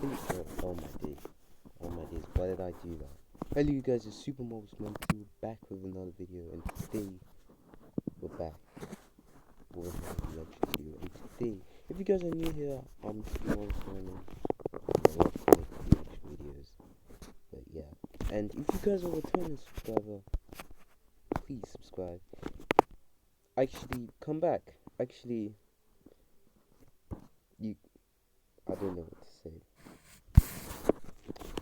Oh my days. Oh my days. Why did I do that? Hello you guys, it's SuperMarvelSpider-Man back with another video, and today we're back with another reaction video. And today, if you guys are new here, I'm SuperMarvelSpider-Man. I love to make reaction videos. But yeah. And if you guys are a returning subscriber, please subscribe. Actually, come back. Actually, I don't know what to say.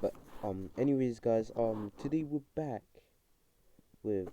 But anyways guys, today we're back with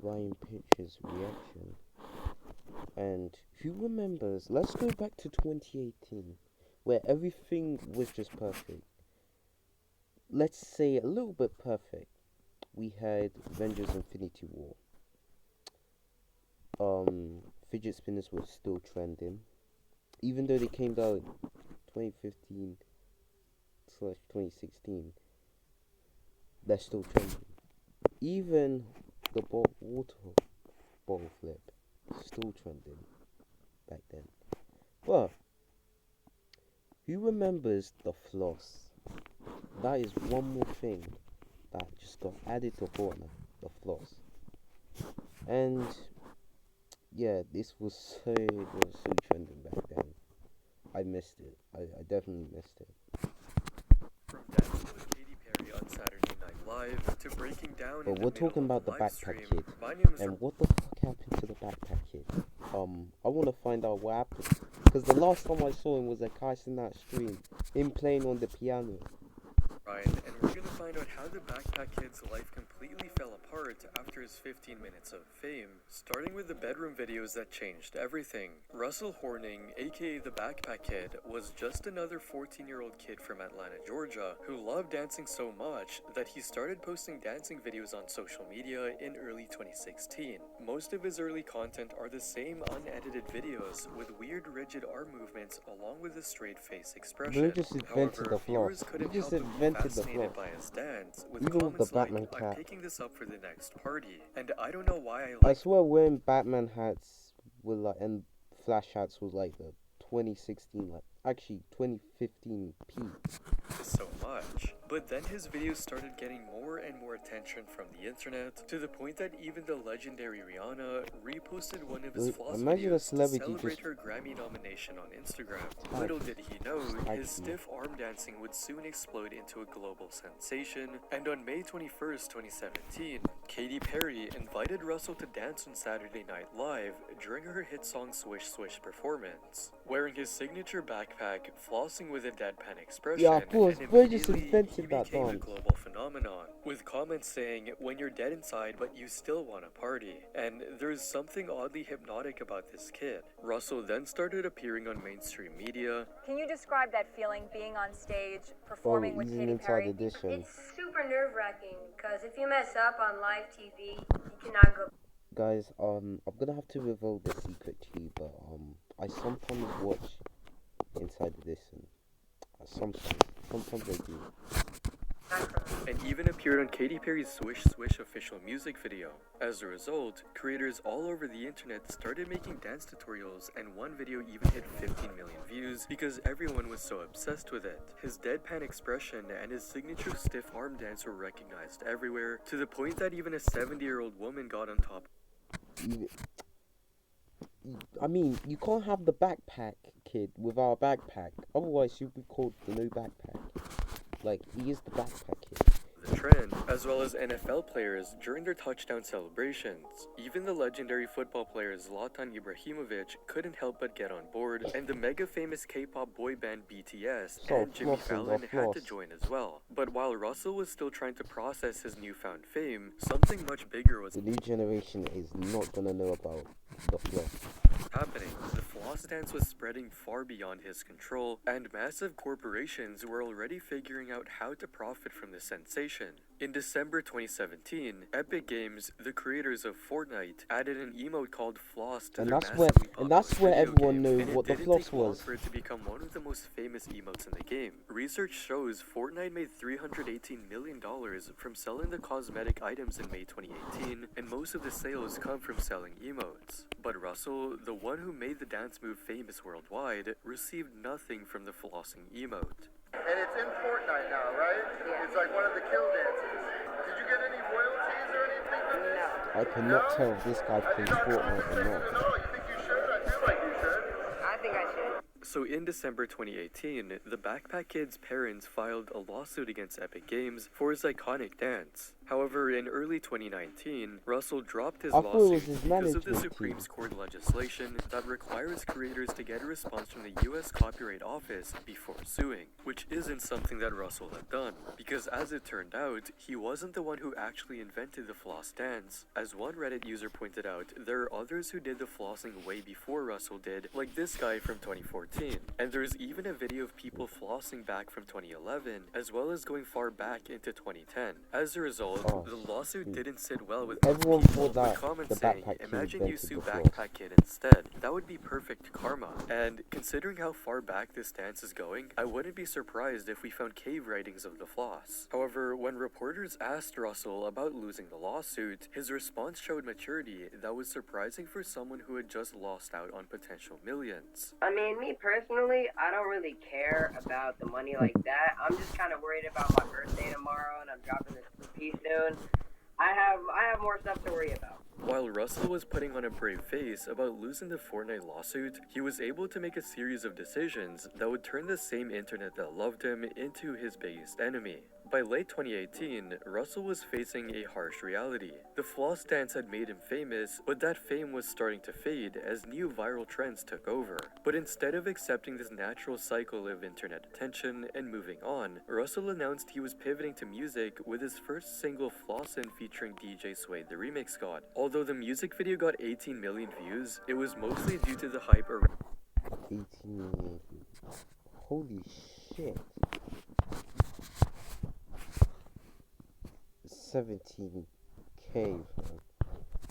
Ryan Pitcher's reaction. And who remembers, let's go back to 2018, where everything was just perfect. Let's say a little bit perfect. We had Avengers Infinity War. Fidget spinners were still trending. Even though they came out 2015/2016, they're still trending. Even the water bottle flip, still trending back then. But who remembers the floss? That is one more thing that just got added to Fortnite, the floss. And yeah, this was so trending back then. I missed it. I definitely missed it. From dancing with Katy Perry on Saturday Night Live to breaking down. But we're talking about the backpack kid. And what the fuck happened to the backpack kid? I want to find out what happened. Because the last time I saw him was at Carson that stream. Him playing on the piano. Ryan, and we're gonna find out how the backpack kid's life completely fell apart after his 15 minutes of fame, starting with the bedroom videos that changed everything. Russell Horning, aka the backpack kid, was just another 14-year-old kid from Atlanta, Georgia, who loved dancing so much that he started posting dancing videos on social media in early 2016. Most of his early content are the same unedited videos with weird rigid arm movements along with a straight face expression. They just invented the floss. They just invented the floss. By his dance, with even with the comments Batman like, cap. I'm picking this up for the next party, and I don't know why I swear wearing Batman hats with like and flash hats was like the 2016, like actually 2015 peak. So much. But then his videos started getting more and more attention from the internet, to the point that even the legendary Rihanna reposted one of his floss videos to celebrate her Grammy nomination on Instagram. Little did he know, his stiff arm dancing would soon explode into a global sensation, and on May 21st, 2017, Katy Perry invited Russell to dance on Saturday Night Live during her hit song Swish Swish performance. Wearing his signature backpack, flossing with a deadpan expression, yeah, of course, and just invented he became a global phenomenon, with comments saying, when you're dead inside but you still want to party. And there's something oddly hypnotic about this kid. Russell then started appearing on mainstream media. Can you describe that feeling, being on stage, performing with Katy Perry? It's super nerve-wracking, because if you mess up on live TV, you cannot go. Guys, I'm gonna have to reveal the secret to you, but I sometimes watch Inside Edition. Sometimes I do. And even appeared on Katy Perry's Swish Swish official music video. As a result, creators all over the internet started making dance tutorials, and one video even hit 15 million views because everyone was so obsessed with it. His deadpan expression and his signature stiff arm dance were recognized everywhere, to the point that even a 70-year-old woman got on top. I mean, you can't have the backpack kid without a backpack, otherwise you'd be called the no backpack. Like, he is the backpack kid. The trend, as well as NFL players during their touchdown celebrations. Even the legendary football player Zlatan Ibrahimovic couldn't help but get on board, and the mega famous K-pop boy band BTS and Jimmy Fallon had to join as well. But while Russell was still trying to process his newfound fame, something much bigger was the new generation is not gonna know about the floss happening. The floss dance was spreading far beyond his control, and massive corporations were already figuring out how to profit from the sensation. In December 2017, Epic Games, the creators of Fortnite, added an emote called Floss to And their that's where video everyone game, knew and what the it didn't floss take long was. for it to become one of the most famous emotes in the game. Research shows Fortnite made $318 million from selling the cosmetic items in May 2018, and most of the sales come from selling emotes. But Russell, the one who made the dance move famous worldwide, received nothing from the flossing emote. And it's in Fortnite now, right? Yeah. It's like one of the kill dances. Did you get any royalties or anything from this? No. I cannot tell if this guy plays Fortnite or not. No, you think you should? I feel like you should. I think I should. So in December 2018, the Backpack Kid's parents filed a lawsuit against Epic Games for his iconic dance. However, in early 2019, Russell dropped his lawsuit because of the Supreme Court legislation that requires creators to get a response from the US Copyright Office before suing, which isn't something that Russell had done, because as it turned out, he wasn't the one who actually invented the floss dance. As one Reddit user pointed out, there are others who did the flossing way before Russell did, like this guy from 2014, and there's even a video of people flossing back from 2011, as well as going far back into 2010. As a result, the lawsuit didn't sit well with everyone people, thought that with comments the saying, Backpack Kid imagine you invented sue the floss. Backpack Kid instead. That would be perfect karma. And considering how far back this dance is going, I wouldn't be surprised if we found cave writings of the floss. However, when reporters asked Russell about losing the lawsuit, his response showed maturity that was surprising for someone who had just lost out on potential millions. I mean, me personally, I don't really care about the money like that. I'm just kind of worried about my birthday tomorrow, and I'm dropping this piece soon. I have more stuff to worry about. While Russell was putting on a brave face about losing the Fortnite lawsuit, he was able to make a series of decisions that would turn the same internet that loved him into his biggest enemy. By late 2018, Russell was facing a harsh reality. The floss dance had made him famous, but that fame was starting to fade as new viral trends took over. But instead of accepting this natural cycle of internet attention and moving on, Russell announced he was pivoting to music with his first single Flossin' featuring DJ Suede the Remix God. Although the music video got 18 million views, it was mostly due to the hype around 18 million views. Holy shit. 17k, fam.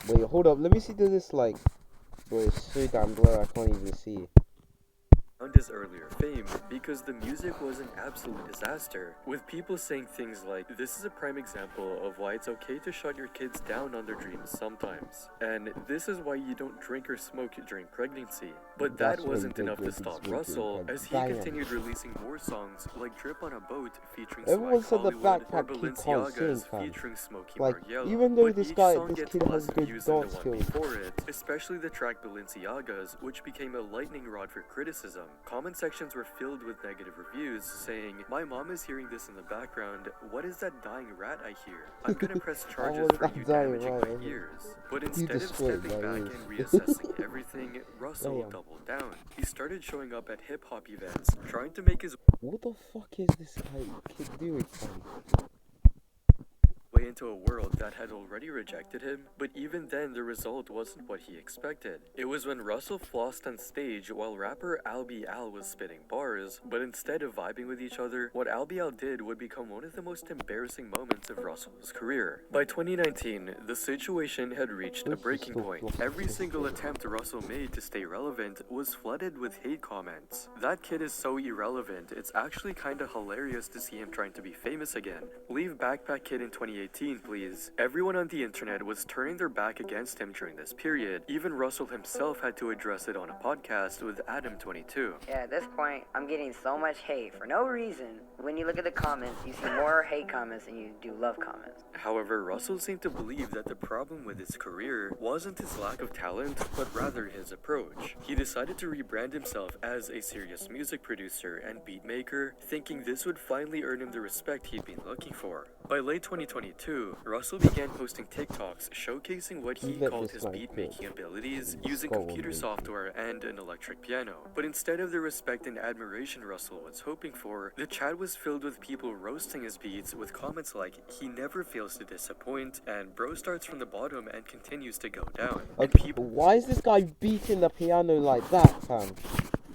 Wait, hold up. Let me see this, like... Bro, it's so damn blurry, I can't even see it. his earlier fame because the music was an absolute disaster, with people saying things like, "This is a prime example of why it's okay to shut your kids down on their dreams sometimes, and this is why you don't drink or smoke during pregnancy." But that wasn't enough to stop Russell, as he continued releasing more songs like Drip on a Boat featuring Everyone Swag said the Hollywood or Backpack Kid can't sing, Balenciaga's fam. featuring Smokey Like, Margiela. even though But this each guy, song this gets kid has less good views than the dance one skills. before it, especially the track Balenciaga's, which became a lightning rod for criticism. Comment sections were filled with negative reviews saying, "My mom is hearing this in the background. What is that dying rat I hear? I'm gonna press charges for you damaging my ears." But instead of stepping back and reassessing everything, Russell doubled down. He started showing up at hip-hop events, trying to make his What the fuck is this kid doing, fam? way into a world that had already rejected him, but even then the result wasn't what he expected. It was when Russell flossed on stage while rapper Albi Al was spitting bars, but instead of vibing with each other, what Albi Al did would become one of the most embarrassing moments of Russell's career. By 2019, the situation had reached a breaking point. Every single attempt Russell made to stay relevant was flooded with hate comments. "That kid is so irrelevant, it's actually kinda hilarious to see him trying to be famous again. Leave Backpack Kid in 2018, please." Everyone on the internet was turning their back against him during this period. Even Russell himself had to address it on a podcast with Adam22. Yeah, at this point, I'm getting so much hate for no reason. When you look at the comments, you see more hate comments than you do love comments. However, Russell seemed to believe that the problem with his career wasn't his lack of talent, but rather his approach. He decided to rebrand himself as a serious music producer and beat maker, thinking this would finally earn him the respect he'd been looking for. By late 2022, Russell began posting TikToks showcasing what he called his beat-making abilities using computer software and an electric piano. But instead of the respect and admiration Russell was hoping for, the chat was filled with people roasting his beats with comments like, "He never fails to disappoint," and "Bro starts from the bottom and continues to go down." And Okay, why is this guy beating the piano like that, fam?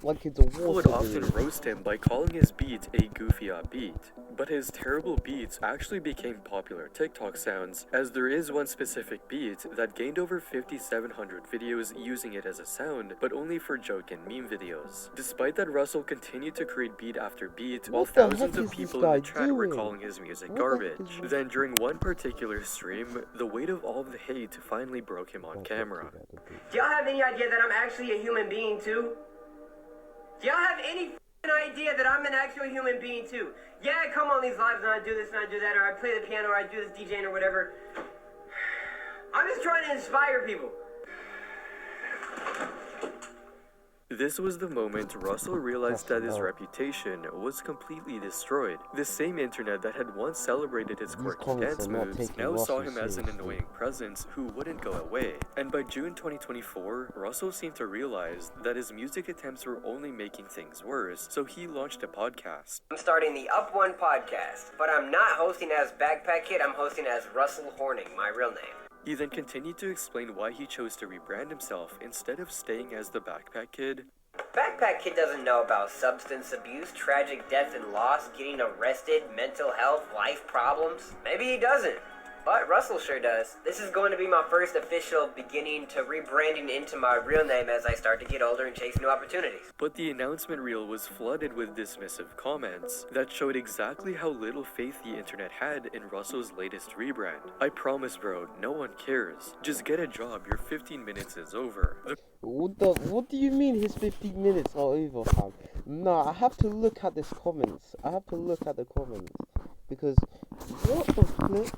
like it's a People would water often balloon. roast him by calling his beat a goofy beat, but his terrible beats actually became popular TikTok sounds, as there is one specific beat that gained over 5,700 videos using it as a sound, but only for joke and meme videos. Despite that, Russell continued to create beat after beat, while What the thousands heck of is people this in the guy chat were doing? calling his music What the heck is garbage. this? Then during one particular stream, the weight of all of the hate finally broke him on camera. Do y'all have any idea that I'm actually a human being too? Do y'all have any idea that I'm an actual human being too? Yeah, I come on these lives and I do this and I do that, or I play the piano, or I do this DJing or whatever. I'm just trying to inspire people. This was the moment Russell realized that his reputation was completely destroyed. The same internet that had once celebrated his quirky comments dance are not moves taking now saw Russell him as an seriously. annoying presence who wouldn't go away. And by June 2024, Russell seemed to realize that his music attempts were only making things worse, so he launched a podcast. I'm starting the Up One podcast, but I'm not hosting as Backpack Kid, I'm hosting as Russell Horning, my real name. He then continued to explain why he chose to rebrand himself instead of staying as the Backpack Kid. Backpack Kid doesn't know about substance abuse, tragic death and loss, getting arrested, mental health, life problems. Maybe he doesn't, but Russell sure does. This is going to be my first official beginning to rebranding into my real name as I start to get older and chase new opportunities. But the announcement reel was flooded with dismissive comments that showed exactly how little faith the internet had in Russell's latest rebrand. I promise, bro, no one cares. Just get a job, your 15 minutes is over. What do you mean his 15 minutes are over, fam? Nah, I have to look at this comments. I have to look at the comments. Because, what the flip?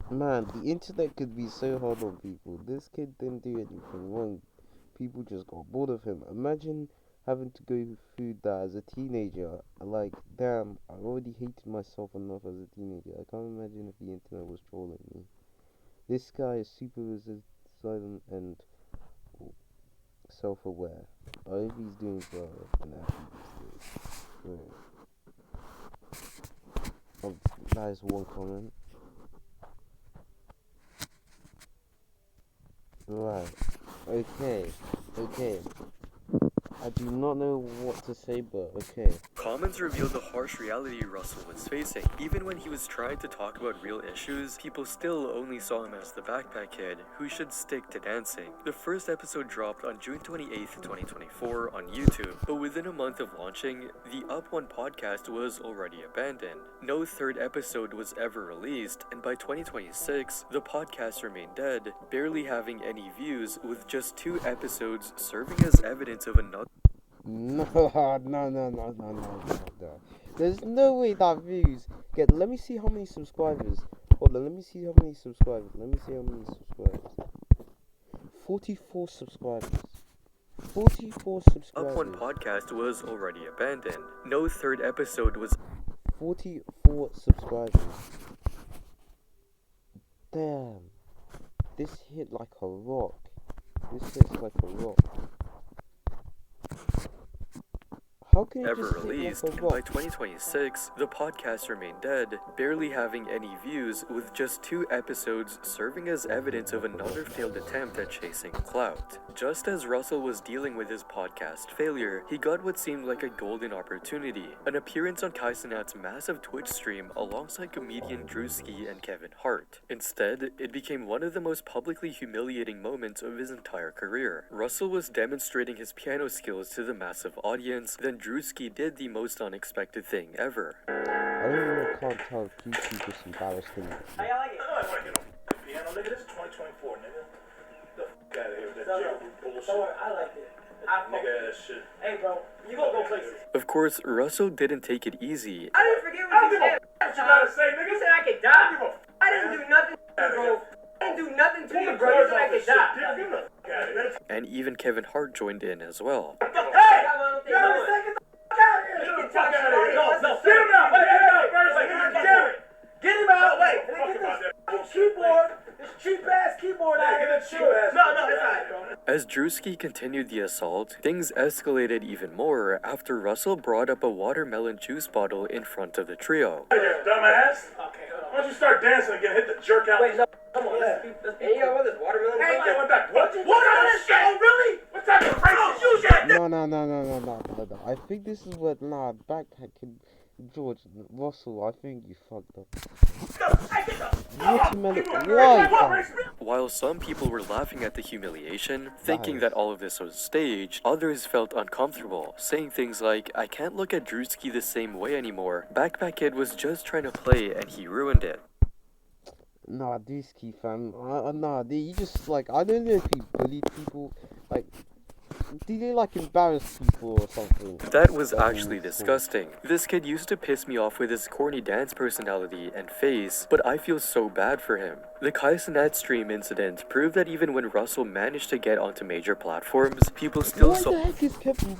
Man, the internet could be so hard on people. This kid didn't do anything wrong. People just got bored of him. Imagine having to go through that as a teenager. Like, damn, I already hated myself enough as a teenager. I can't imagine if the internet was trolling me. This guy is super silent and self-aware. I hope he's doing well and happy these days. Oh, that is one comment. Right. Okay. I do not know what to say, but okay. Comments revealed the harsh reality Russell was facing. Even when he was trying to talk about real issues, people still only saw him as the Backpack Kid, who should stick to dancing. The first episode dropped on June 28th, 2024 on YouTube, but within a month of launching, the Up One podcast was already abandoned. No third episode was ever released, and by 2026, the podcast remained dead, barely having any views, with just 2 episodes serving as evidence of another. No. There's no way that views get. Let me see how many subscribers. Hold on, let me see how many subscribers. 44 subscribers. 44 subscribers. Up One podcast was already abandoned. No third episode was 44 subscribers. Damn. This hit like a rock. This hits like a rock. How can it ever just hit released, like a and by rock? 2026, the podcast remained dead, barely having any views, with just 2 episodes serving as evidence of another failed attempt at chasing clout. Just as Russell was dealing with his podcast failure, he got what seemed like a golden opportunity, an appearance on Kaisenat's massive Twitch stream alongside comedian Drewski and Kevin Hart. Instead, it became one of the most publicly humiliating moments of his entire career. Russell was demonstrating his piano skills to the massive audience, then Drewski did the most unexpected thing ever. I really can't tell if YouTube just embarrassed him. How y'all like it? I know I want to get on the piano, nigga. This is 2024, nigga. The f out of here with that jailroom bullshit. Don't worry, I like it. Nigga ass shit. Hey, bro, you gonna go places. Of course, Russell didn't take it easy. I didn't forget what you said. What you gotta say, nigga? You said I could die. I didn't do nothing, bro. I didn't do nothing to you, bro. You said I could die. And even Kevin Hart joined in as well. Hey! Get him out! Wait, get this keyboard, this cheap ass keyboard out here. No, it's alright, bro. As Drewski continued the assault, things escalated even more after Russell brought up a watermelon juice bottle in front of the trio. Hey there, dumbass. Okay, why don't you start dancing again? Hit the jerk out. Wait, no, come on, let's be. And you know what? This watermelon. Hey, went back. What? What on this show? Really? What No. I think this is what, Backpack Kid, George, Russell, I think you fucked up. Watermelon, why? While some people were laughing at the humiliation, thinking that all of this was staged, others felt uncomfortable, saying things like, I can't look at Drewski the same way anymore. Backpack Kid was just trying to play and he ruined it. Nah, Drewski fam, you just, like, I don't know if he bullied people, like, did they, like, embarrass people or something? That was actually disgusting. This kid used to piss me off with his corny dance personality and face, but I feel so bad for him. The Kaisenat stream incident proved that even when Russell managed to get onto major platforms, people still saw— Why the heck is Kevin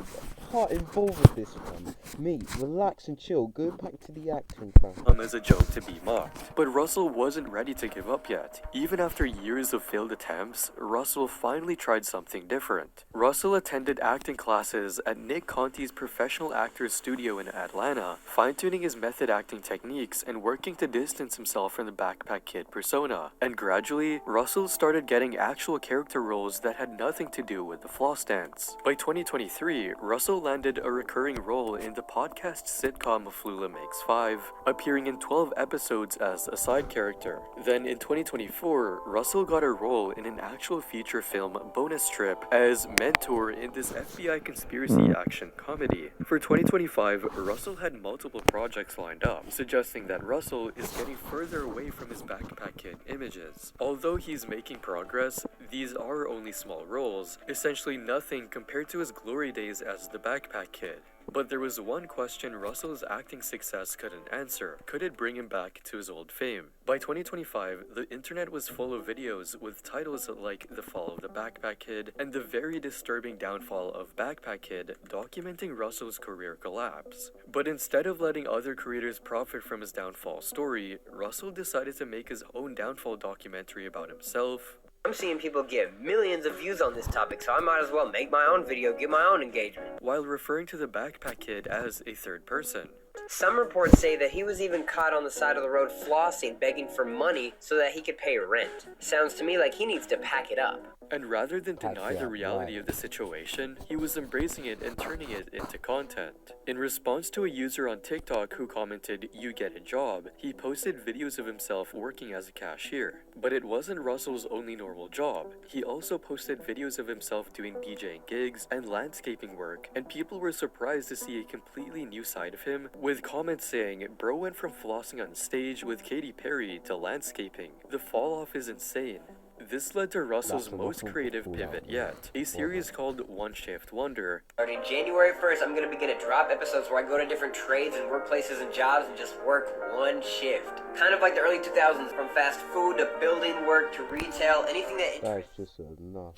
Hart involved with this one? Mate, relax and chill, go back to the acting fam. As a joke to be mocked. But Russell wasn't ready to give up yet. Even after years of failed attempts, Russell finally tried something different. Russell attended acting classes at Nick Conti's professional actors studio in Atlanta, fine-tuning his method acting techniques and working to distance himself from the Backpack Kid persona. And gradually, Russell started getting actual character roles that had nothing to do with the floss dance. By 2023, Russell landed a recurring role in the podcast sitcom Flula Makes 5, appearing in 12 episodes as a side character. Then in 2024, Russell got a role in an actual feature film bonus strip as mentor in this FBI conspiracy action comedy. For 2025, Russell had multiple projects lined up, suggesting that Russell is getting further away from his Backpack Kid images. Although he's making progress, these are only small roles, essentially nothing compared to his glory days as the Backpack Kid. But there was one question Russell's acting success couldn't answer. Could it bring him back to his old fame? By 2025, the internet was full of videos with titles like The Fall of the Backpack Kid and The Very Disturbing Downfall of Backpack Kid, documenting Russell's career collapse. But instead of letting other creators profit from his downfall story, Russell decided to make his own downfall documentary about himself. I'm seeing people get millions of views on this topic, so I might as well make my own video, get my own engagement. While referring to the Backpack Kid as a third person. Some reports say that he was even caught on the side of the road flossing, begging for money so that he could pay rent. Sounds to me like he needs to pack it up. And rather than deny the reality of the situation, he was embracing it and turning it into content. In response to a user on TikTok who commented, "You get a job," he posted videos of himself working as a cashier. But it wasn't Russell's only normal job. He also posted videos of himself doing DJing gigs and landscaping work, and people were surprised to see a completely new side of him, with comments saying, "Bro went from flossing on stage with Katy Perry to landscaping. The fall off is insane." This led to Russell's most creative pivot yet, a series called One Shift Wonder. Starting January 1st, I'm going to begin to drop episodes where I go to different trades and workplaces and jobs and just work one shift. Kind of like the early 2000s, from fast food to building work to retail, anything that... That's just enough.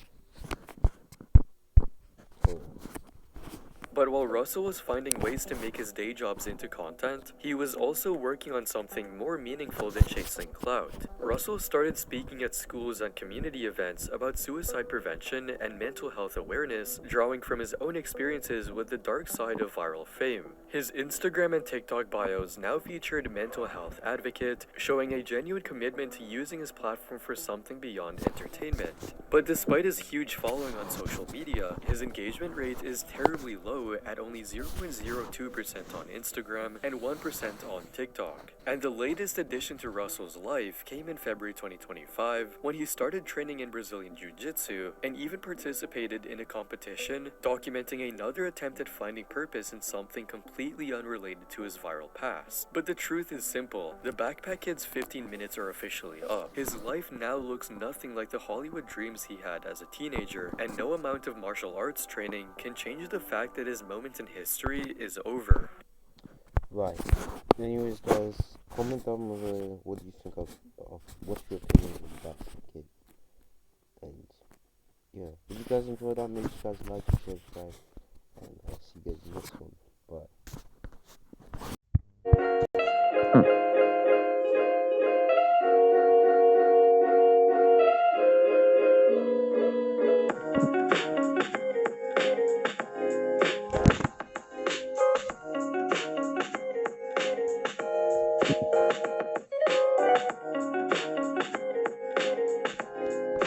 But while Russell was finding ways to make his day jobs into content, he was also working on something more meaningful than chasing clout. Russell started speaking at schools and community events about suicide prevention and mental health awareness, drawing from his own experiences with the dark side of viral fame. His Instagram and TikTok bios now featured mental health advocate, showing a genuine commitment to using his platform for something beyond entertainment. But despite his huge following on social media, his engagement rate is terribly low at only 0.02% on Instagram and 1% on TikTok. And the latest addition to Russell's life came in February 2025 when he started training in Brazilian Jiu-Jitsu and even participated in a competition documenting another attempt at finding purpose in something completely unrelated to his viral past. But the truth is simple. The Backpack Kid's 15 minutes are officially up. His life now looks nothing like the Hollywood dreams he had as a teenager, and no amount of martial arts training can change the fact that his moment in history is over. Right. Anyways, guys, comment down below what do you think of what's your opinion of that kid. And yeah, if you guys enjoyed that, make sure you guys like and share, guys. And I'll see you guys in the next one. Bye.